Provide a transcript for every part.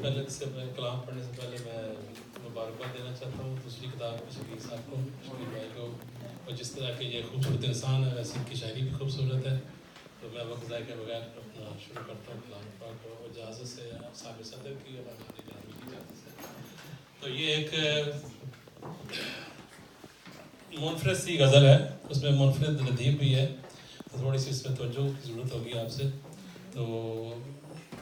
पहले से कलाम पढ़ने से पहले मैं मुबारकबाद देना चाहता हूँ दूसरी किताब शकील साहब को, शकील भाई को। और जिस तरह के ये खूबसूरत इंसान है वैसे इनकी शायरी भी खूबसूरत है। तो मैं वक्त ज़ाय के बगैर अपना शुरू करता हूँ कलाम पाक को इजाज़त से, साहिब सदर की और हमारी की इजाज़त से। तो ये एक मुनफरद सी गज़ल है, उसमें मुनफरद लतीफ़ भी है, तो थोड़ी सी इसमें तवज्जो की ज़रूरत होगी आपसे। तो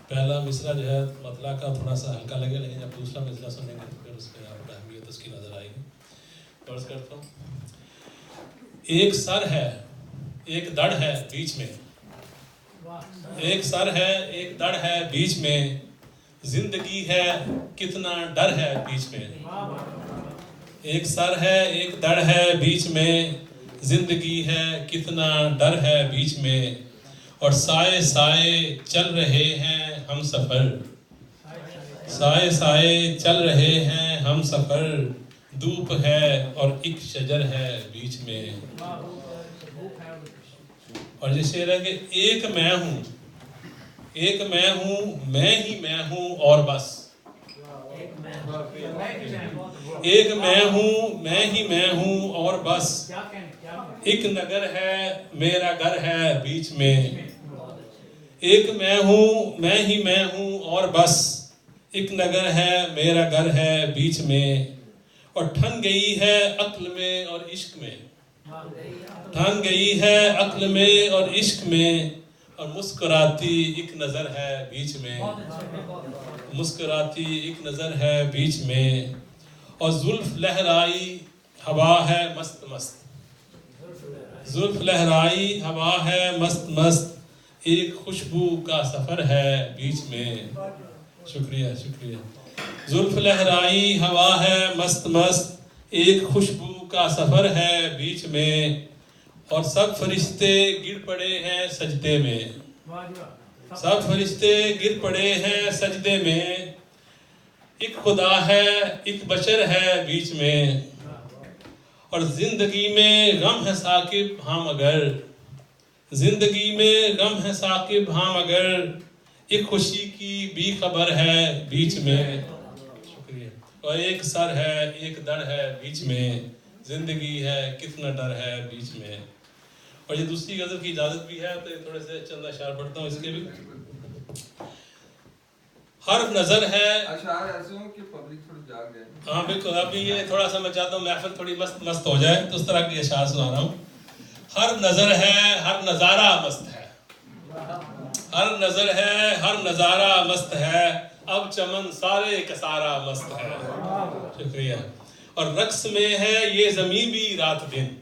पहला मिसरा जो है मतला का थोड़ा सा हल्का लगे, लेकिन जब दूसरा मिसरा सुनेंगे तो फिर उसमें आपको अहमियत उसकी नज़र आएगी। फर्ज करता हूँ। एक सर है एक दड़ है बीच में, एक सर है एक दड़ है बीच में, जिंदगी है कितना डर है बीच में। एक सर है एक दड़ है बीच में, जिंदगी है कितना डर है बीच में। और साए साए चल रहे हैं हम सफ़र, साए साए चल रहे हैं हम सफ़र, धूप है और एक शजर है बीच में। और ये शेर है कि एक मैं हूँ मैं ही मैं हूँ और बस। एक मैं हूँ मैं ही मैं हूँ और बस, एक नगर है मेरा घर है बीच में। एक मैं हूँ मैं ही मैं हूँ और बस, एक नगर है मेरा घर है बीच में। और ठन गई है अक्ल में और इश्क में, ठन गई है अक्ल में और इश्क में। और मुस्कुराती एक नज़र है बीच में, मुस्कुराती एक नज़र है बीच में। और जुल्फ लहराई हवा है मस्त मस्त, जुल्फ लहराई हवा है मस्त मस्त, एक खुशबू का सफ़र है बीच में। शुक्रिया शुक्रिया। जुल्फ लहराई हवा है मस्त मस्त, एक खुशबू का सफ़र है बीच में। और सब फरिश्ते गिर पड़े हैं सजदे में, सब फरिश्ते गिर पड़े हैं सजदे में। एक खुदा है एक बशर है बीच में। और जिंदगी में गम है साकिब हाँ मगर, जिंदगी में गम है साकिब हाँ मगर, एक खुशी की भी खबर है बीच में। शुक्रिया। और एक सर है एक दड़ है बीच में, जिंदगी है कितना डर है बीच में। और ये दूसरी गजल की इजाजत भी है, तो थोड़े से चंद अशआर पढ़ता हूँ इसके भी। हर नजर है अशआर ऐसे हो कि पब्लिक थोड़ी जाग जाए। हाँ बिल्कुल, अभी ये थोड़ा सा मैं चाहता हूँ महफिल थोड़ी मस्त मस्त हो जाए, तो उस तरह की अशआर सुना रहा हूँ। हर नजर है हर नजारा मस्त है, हर नजर है हर नजारा मस्त है, अब चमन सारे कसारा मस्त है। शुक्रिया। और रक्स में है ये ज़मीं भी रात दिन,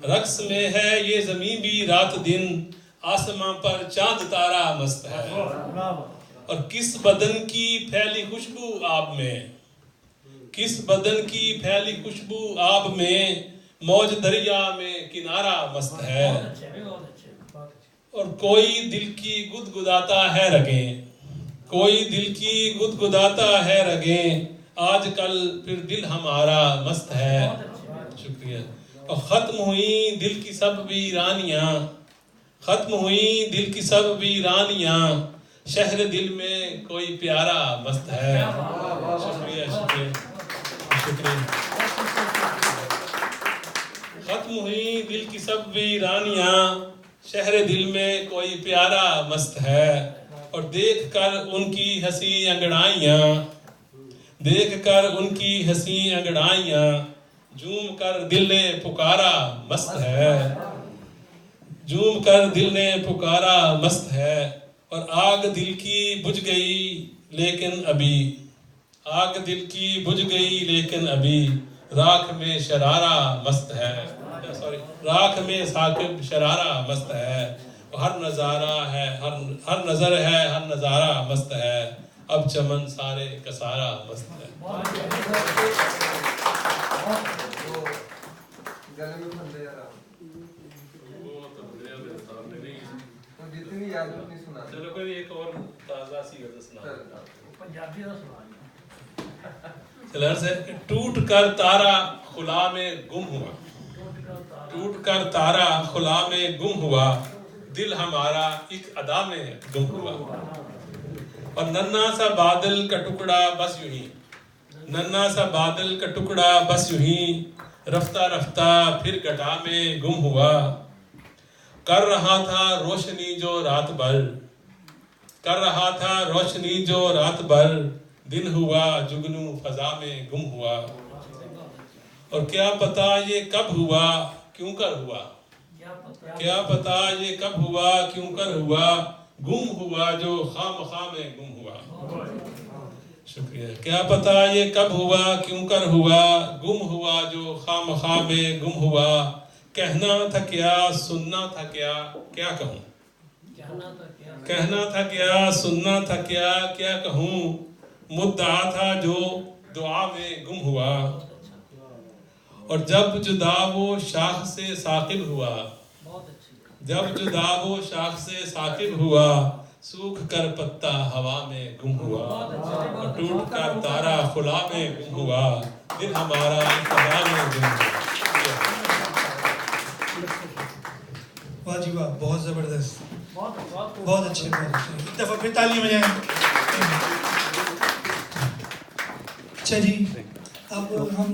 रक्स में है ये ज़मीं भी रात दिन, आसमां पर चांद तारा मस्त है। और किस बदन की फैली खुशबू आप में, किस बदन की फैली खुशबू आप में, मौज दरिया में किनारा मस्त है। और कोई दिल की गुदगुदाता है रगें, कोई दिल की गुदगुदाता है रगें, आजकल फिर दिल हमारा मस्त है। शुक्रिया। और ख़त्म हुई दिल की सब वीरानियाँ, ख़त्म हुई दिल की सब वीरानियाँ, शहर दिल में कोई प्यारा मस्त है। शुक्रिया शुक्रिया शुक्रिया। ख़त्म हुई दिल की सब वीरानियाँ, शहर दिल में कोई प्यारा मस्त है। और देख कर उनकी हंसी अंगड़ाइयाँ, देख कर उनकी हंसी अंगड़ाइयाँ, झूम कर दिल ने पुकारा मस्त है, झूम कर दिल ने पुकारा मस्त है। और आग दिल की बुझ गई लेकिन अभी, आग दिल की बुझ गई लेकिन अभी, राख में शरारा मस्त है। सॉरी, राख में साकिब शरारा मस्त है। हर नज़ारा है हर नज़र है हर नज़ारा मस्त है, अब चमन सारे कसारा मस्त है। गले में फंदे यार तो जितनी याद उतनी सुना। चलो कोई एक और ताज़ा सी गज़ल सुना। पंजाबी का सुना। चलो से टूट कर तारा खुला में गुम हुआ, टूट कर तारा खुला में गुम हुआ, दिल हमारा एक अदा में गुम हुआ। और नन्हा सा बादल का टुकड़ा बस यूं ही, नन्हा सा बादल का टुकड़ा बस यूं ही रफ्ता रफ्ता फिर घटा में गुम हुआ। कर रहा था रोशनी जो रात भर, कर रहा था रोशनी जो रात भर, दिन हुआ जुगनू फजा में गुम हुआ। और क्या पता ये कब हुआ क्यों कर हुआ, क्या पता ये कब हुआ क्यों कर हुआ, गुम हुआ जो खामखा में गुम हुआ। शुक्रिया। क्या पता ये कब हुआ क्यों कर हुआ, गुम हुआ जो खामखा में गुम हुआ। कहना था क्या सुनना था क्या, क्या कहूँ, कहना था क्या सुनना था क्या, क्या कहूँ। मुद्दा था जो दुआ में गुम हुआ। और जब जुदा वो शाख से साकिब हुआ, जब जुदा वो शाख से साकिब हुआ, सूख कर पत्ता हवा में गुम हुआ। और टूट कर तारा खुला में गुम हुआ, दिल हमारा फजा में गुम हुआ। वाह जी वाह, बहुत जबरदस्त, बहुत बहुत अच्छे, बहुत अच्छे। एक दफा फिर ताली बजाएं। अच्छा जी, अब हम